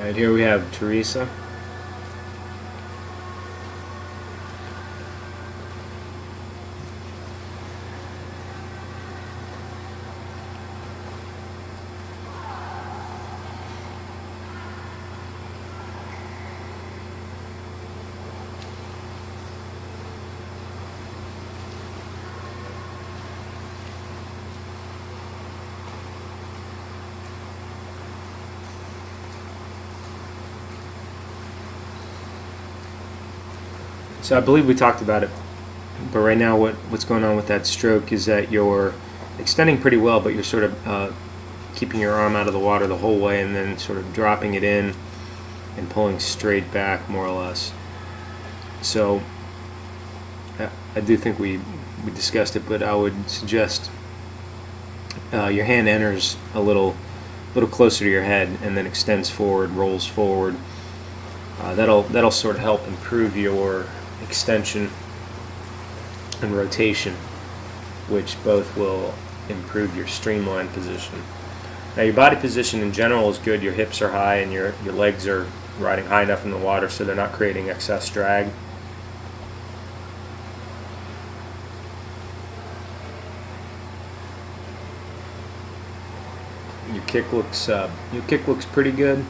Alright, here we have Teresa. So I believe we talked about it, but right now what's going on with that stroke is that you're extending pretty well, but you're sort of keeping your arm out of the water the whole way and then sort of dropping it in and pulling straight back more or less. So I do think we discussed it, but I would suggest your hand enters a little closer to your head and then extends forward, rolls forward. That'll sort of help improve your extension and rotation, which both will improve your streamline position. Now your body position in general is good. Your hips are high and your legs are riding high enough in the water so they're not creating excess drag. Your kick looks pretty good.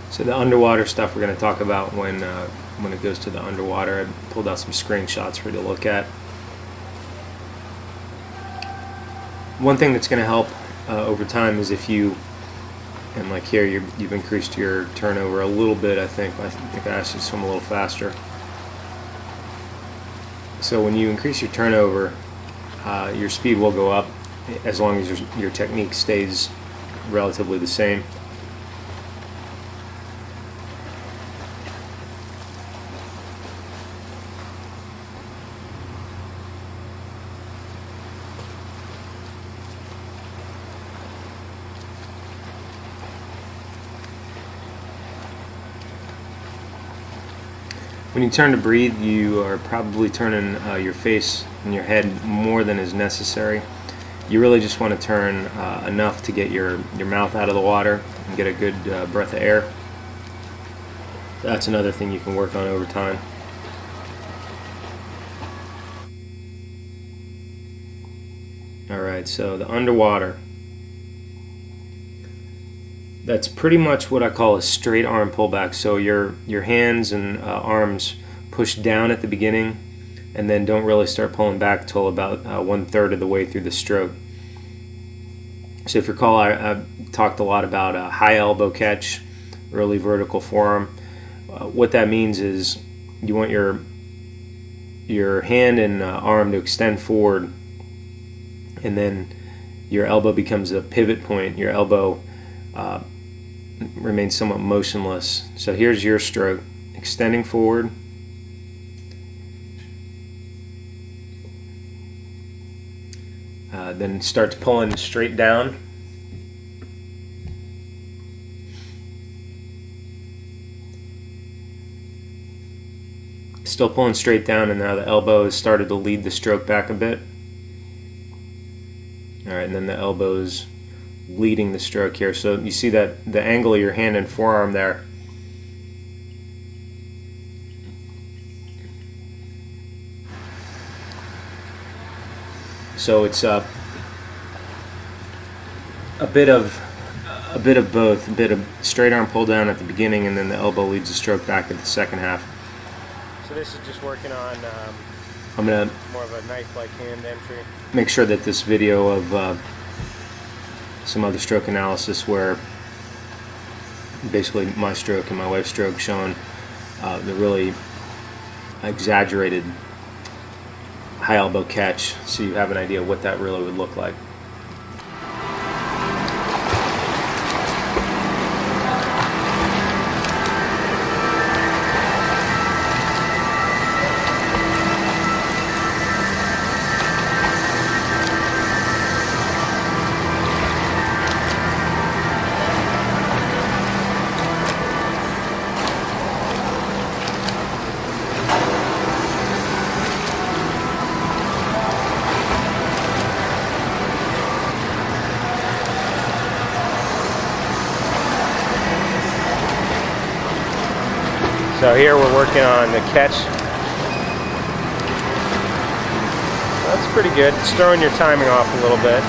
So the underwater stuff we're going to talk about when it goes to the underwater. I pulled out some screenshots for you to look at. One thing that's going to help over time is if you, and like here you've increased your turnover a little bit. I think I asked you to swim a little faster. So when you increase your turnover, your speed will go up as long as your technique stays relatively the same. When you turn to breathe, you are probably turning your face and your head more than is necessary. You really just want to turn enough to get your mouth out of the water and get a good breath of air. That's another thing you can work on over time. Alright, so the underwater. That's pretty much what I call a straight arm pullback. So your hands and arms push down at the beginning and then don't really start pulling back till about 1/3 of the way through the stroke. So if you recall, I've talked a lot about a high elbow catch, early vertical forearm. What that means is you want your hand and arm to extend forward, and then your elbow becomes a pivot point. Your elbow remains somewhat motionless. So here's your stroke, extending forward, then starts pulling straight down, still pulling straight down, and now the elbow has started to lead the stroke back a bit. Alright, and then the elbow's leading the stroke here. So you see that the angle of your hand and forearm there. So it's a bit of both, a bit of straight arm pull down at the beginning, and then the elbow leads the stroke back at the second half. So this is just working on I'm gonna more of a knife-like hand entry. Make sure that this video of some other stroke analysis where basically my stroke and my wife's stroke showing the really exaggerated high elbow catch, so you have an idea what that really would look like. So here we're working on the catch. That's pretty good. It's throwing your timing off a little bit.